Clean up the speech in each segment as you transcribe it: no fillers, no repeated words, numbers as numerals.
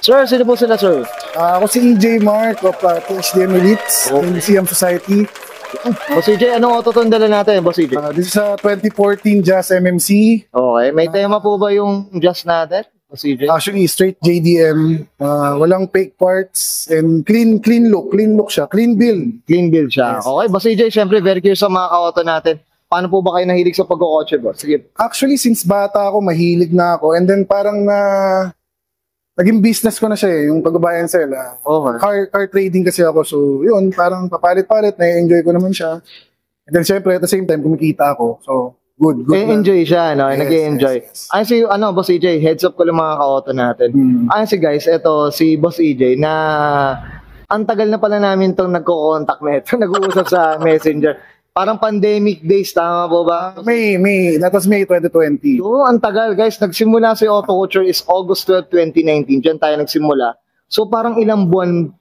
Sir, sino po sila, sir? Ako si EJ Mark of THDM Elites in CM Society. Boss EJ, anong auto tong dala natin, Boss EJ? This is a 2014 Jazz MMC. Okay, may tema po ba yung Jazz natin, Boss EJ? Actually, straight JDM. Walang fake parts and clean look. Clean look siya. Clean build. Clean build siya. Yes. Okay, Boss EJ, syempre very curious sa mga ka-auto natin. Paano po ba kayo nahilig sa pagkakotse, boss? Sige. Actually, since bata ako, mahilig na ako. And then parang naging business ko na siya yung pag-buy and sell. Okay. Car trading kasi ako. So, yun, parang papalit-palit. Na-enjoy ko naman siya. And then, syempre, at the same time, kumikita ako. So, good. Enjoy siya, no? Yes, Nag-enjoy. yes. Ayun si, Boss EJ, heads up ko lang mga ka-auto natin. Ayun si guys, eto, si Boss EJ na ang tagal na pala namin itong nagko-contact na ito. Nag-uusap sa Messenger. Parang pandemic days, tama po ba? May. That was May 2020. Oo, ang tagal, guys. Nagsimula si Auto Culture is August 12, 2019. Diyan tayo nagsimula. So parang ilang buwan,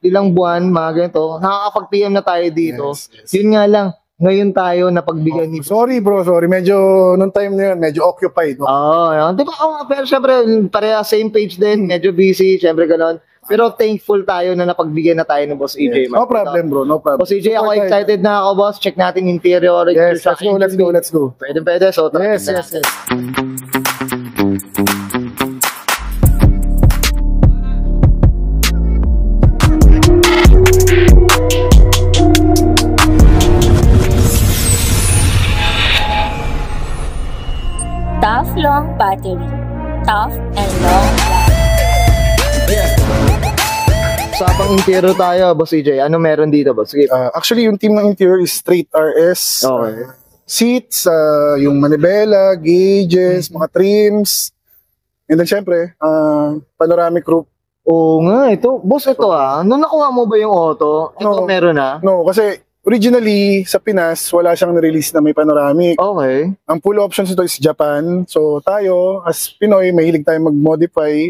mga ganito, nakakapag-PM na tayo dito. Yes. Yun nga lang, ngayon tayo napagbigyan ni... Sorry bro, sorry. Medyo, nung time na yun, medyo occupied. Oo, yun. Di ba? Pero syempre, pareha same page din. Medyo busy, syempre ganon. Pero thankful tayo na napagbigyan na tayo ng Boss EJ. Yes. No problem bro, no problem. Boss EJ, ako excited na ako, boss. Check natin interior. Yes, let's go. Pwede. So, Yes. Tough long battery. Tough and long battery. Sa pang interior tayo, Boss EJ. Ano meron dito, boss? Sige. Actually, yung team ng interior is straight RS. Okay. Seats, yung manibela, gauges, mga trims. And then, syempre, panoramic roof. Oo nga, ito. Boss, ito Nung nakuha mo ba yung auto, ito No. meron na? No, kasi originally, sa Pinas, wala siyang release na may panoramic. Okay. Ang full options ito is Japan. So, tayo, as Pinoy, mahilig tayo mag-modify.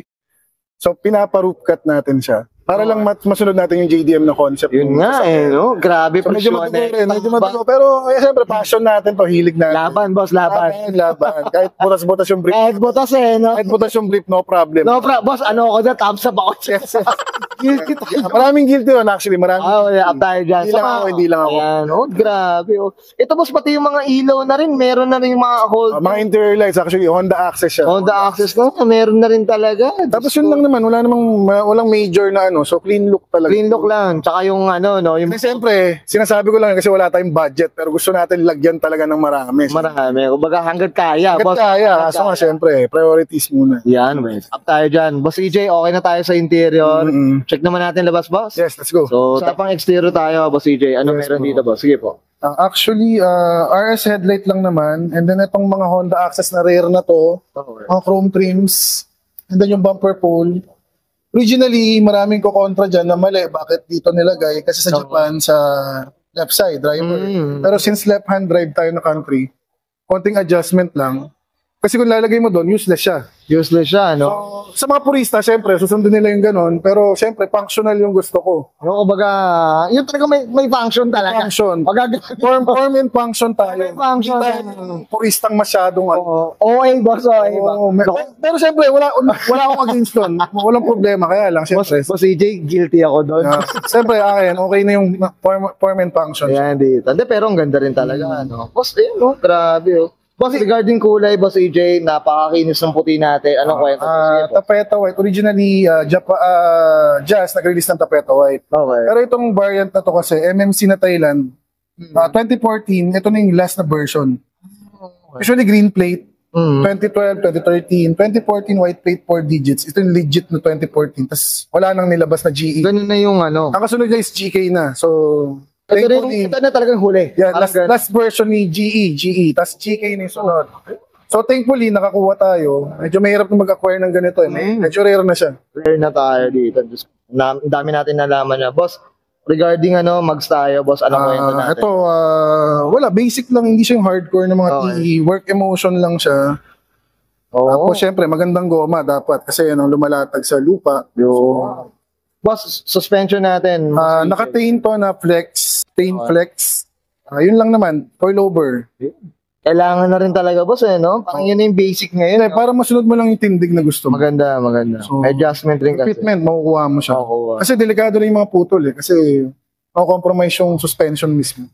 So, pinapa-roof cut natin siya. Para lang masunod natin yung JDM na concept. Yun nga no? Grabe So, medyo presyon matugo. Pero, siyempre, passion natin to, hilig natin. Laban, boss, laban. Laban. Kahit butas-butas yung brief. Kahit butas no? Kahit butas yung brief, no problem. No, boss, ako dyan, thumbs up ako. Guilty tayo. Maraming guilty yun, actually. Maraming Up tayo dyan. Hindi lang ako. Ayan, grabe. Ito, boss, pati yung mga ilaw na rin. Meron na rin yung mga hold. Mga interior lights, actually, Honda Access siya. Honda Access ko, meron na rin talaga. Tapos yun lang naman, walang major na so clean look talaga. Clean look lang, tsaka yung yung... Kasi siyempre, sinasabi ko lang kasi wala tayong budget, pero gusto natin lagyan talaga ng marami. Marami. Kumbaga hanggat kaya. Hanggat kaya. Kaso nga, siyempre, priorities muna. Yan, wait. Up tayo dyan. Boss EJ, okay na tayo sa interior. Check naman natin labas, boss. Yes, let's go. So, tapang exterior tayo, Boss EJ. Ano meron dito, boss? Sige po. Actually, RS headlight lang naman. And then itong mga Honda Access na rare na to, mga chrome trims, and then yung bumper pole. Originally, maraming ko kontra dyan na mali. Bakit dito nilagay? Kasi sa Japan, sa left side, driver. Pero since left-hand drive tayo na country, konting adjustment lang. Kasi kung lalagay mo doon, useless siya. Useless siya, no? So, sa mga purista, syempre, susundin nila yung ganon. Pero, syempre, functional yung gusto ko. Kumbaga, yun talaga may function talaga. Function. Form and function tayo. May function. Hindi tayo puristang masyadong OA, boss, OA. Pero, syempre, wala akong against doon. Walang problema. Kaya lang, syempre. Boss EJ, guilty ako doon. Syempre, akin, okay na yung form and function. Yan, dito. Hindi, pero ang ganda rin talaga, no? Boss, grabe, Boss, regarding kulay, Boss EJ, napakakinis ng puti natin. Anong kwento? Tapeta White. Originally, Jazz nag-release ng Tapeta White. Okay. Pero itong variant na to kasi, MMC na Thailand, 2014, ito na yung last na version. Usually green plate, 2012, 2013, 2014 white plate 4 digits. Ito yung legit na 2014. Tapos wala nang nilabas na GE. Ganun na yung Ang kasunod niya is GK na. So, ito na talagang huli. Yeah, last version ni GE. Tapos GK na yung sunod. So, thankfully, nakakuha tayo. Medyo mahirap na mag-acquire ng ganito. Medyo rare na siya. Rare na tayo dito. Ang dami natin nalaman na. Boss, regarding mags tayo, boss, anong kwento natin? Ito, wala. Basic lang. Hindi siya yung hardcore ng mga TE. Work emotion lang siya. Tapos, syempre, magandang goma dapat. Kasi lumalatag sa lupa. So, boss, suspension natin. Naka-tain to na flex. Tain flex. Yun lang naman. Coilover. Kailangan na rin talaga, boss, no? Parang yun na yung basic ngayon. Hindi, para masunod mo lang yung tindig na gusto mo. Maganda. So, Adjustment rin kasi. Fitment, makukuha mo siya. Makukuha. Kasi delikado rin yung mga putol eh. Kasi compromise yung suspension mismo.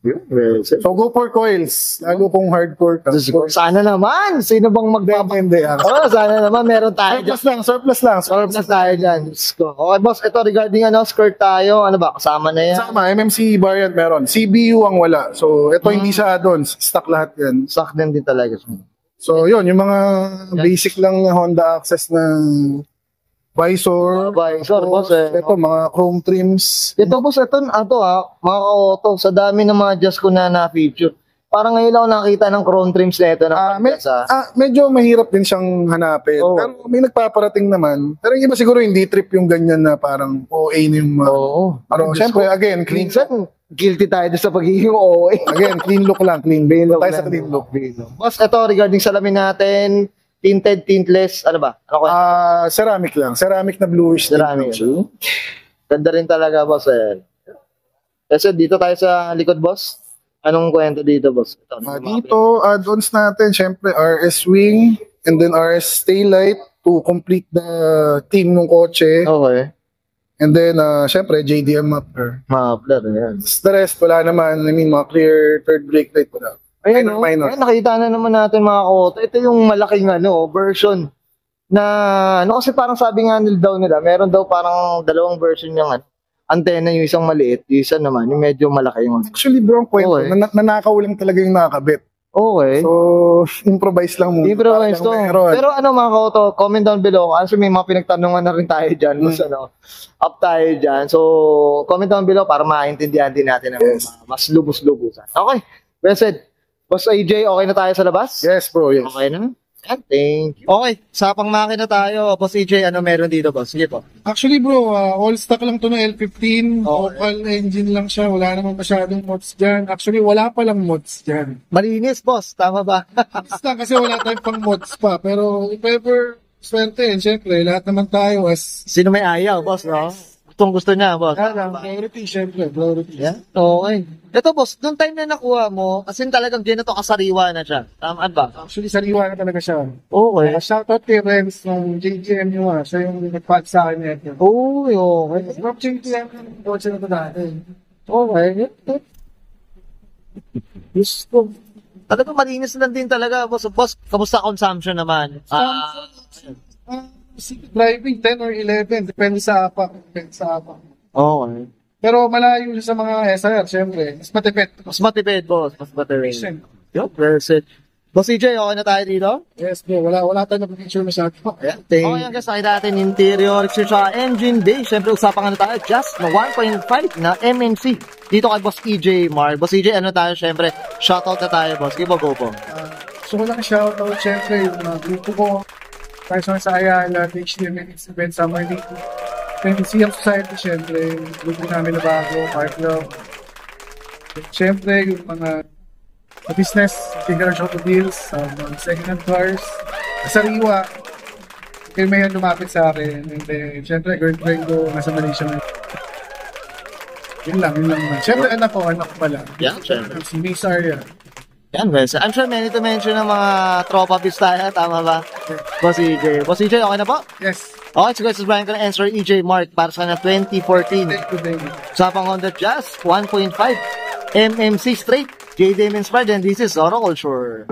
So go for coils. Lalo kung hardcore ka. Sana naman. Sino bang Hindi. sana naman meron tayo dyan. Surplus lang. Surplus tayo dyan. Okay, boss. Ito regarding skirt tayo. Ano ba? Kasama na yan. Sama, MMC variant meron. CBU ang wala. So ito hindi siya add-ons. Stock lahat yan. Stock din talaga. So yun, yung mga basic lang na Honda Access na visor, boss. Ito, mga chrome trims. Ito, boss. Ito, mga ka-auto. Sa dami ng mga adjust ko na na-feature. Parang ngayon lang ako nakita ng chrome trims na ito. Medyo mahirap din siyang hanapin. Oo. Pero may nagpaparating naman. Pero yung iba siguro hindi trip yung ganyan na parang OA na yung mga... Oo. Pero syempre, again, clean. Minsan, guilty tayo doon sa pagiging OA. Again, clean look lang. Clean look tayo sa clean look. Boss, ito regarding salamin natin, tinted, tintless, ano ba? Ceramic lang. Ceramic na bluish. Ceramic. Ganda rin talaga, boss. Kasi dito tayo sa likod, boss. Anong kwento dito, boss? Dito, add-ons natin, syempre, RS wing, and then RS taillight to complete the team ng kotse. Okay. And then, syempre, JDM muffler. Muffler, yan. The rest, wala naman. I mean, mga clear third brake light, wala. Ayan, minor. Ayan, nakita na naman natin mga koto. Ito yung malaking version na, kasi parang sabi nga nila, meron daw parang dalawang version yung antenna, yung isang maliit, yung isa naman, yung medyo malaki yung Actually, bro, ang kwento, nanakaw lang talaga yung nakakabit. Okay. So, improvise lang muna. Improvise to. Pero mga koto, comment down below. Kasi may mga pinagtanungan na rin tayo dyan. Up tayo dyan. So, comment down below para maintindihan din natin ang mas lubos-lubusan. Okay. Well said. Boss AJ, okay na tayo sa labas? Yes, bro. Yes. Okay na? Thank you. Okay, sa pangmakina tayo. Boss AJ, ano meron dito, boss? Sige po. Actually, bro, all stock lang to na L15. Local engine lang siya. Wala naman masyadong mods dyan. Actually, wala pa lang mods dyan. Malinis, boss. Tama ba? Basta kasi wala tayong pang mods pa. Pero if ever swerte, syempre, lahat naman tayo as... Sino may ayaw, boss, no? Gusto niya, boss. Priority, syempre. Priority. Yeah? Okay. Ito, boss, nung time na nakuha mo, kasi talagang di na to kasariwa na siya. Tama ba? Actually, sariwa na talaga siya. Okay. Shoutout kay Renz ng JGM nyo siya yung nagpad sa akin niya. Okay. Drop JGM yung kotse na ito dati. Okay. Gusto. Talagang malinis lang din talaga, boss. Boss, kamusta consumption naman? Driving 10 or 11, depende sa apa. Okay. Pero malayo siya sa mga SR, syempre. Mas matipid. Mas matipid, boss. Mas matipid. Yup. Verset. Boss CJ, okay na tayo dito? Yes, bro. Wala tayong picture masyado. Okay, guys, nakita natin interior, exterior, engine bay. Siyempre, usapan na tayo just na 1.5 na MNC. Dito kay Boss EJ Mar. Boss EJ, ano tayo, siyempre, shoutout na tayo, boss. Give a go po. So, walang shoutout, siyempre, yung mga grupo ko. Tayo sa Ayala, HDM, Event Summer League. CM Society, syempre, grupo namin na bago, Park Club. Syempre, yung mga business, garage auto deals, mga second-hand cars, sariwa. Kaya may lumapit sa akin. And then, syempre, girlfriend ko, nasa Malaysia na. Yun lang naman. Syempre, anak ko pala. Yeah, syempre. Si Miss Arya. Yan, well, I'm sure many to mention ng mga tropa bis tayo, tama ba? Boss EJ. Boss EJ, okay na po? Yes. Okay, so guys, Brian can answer EJ Mark para sa na 2014. Thank you. Sa pang Honda Jazz, 1.5 MMC straight, JDM inspired, and this is Auto Culture.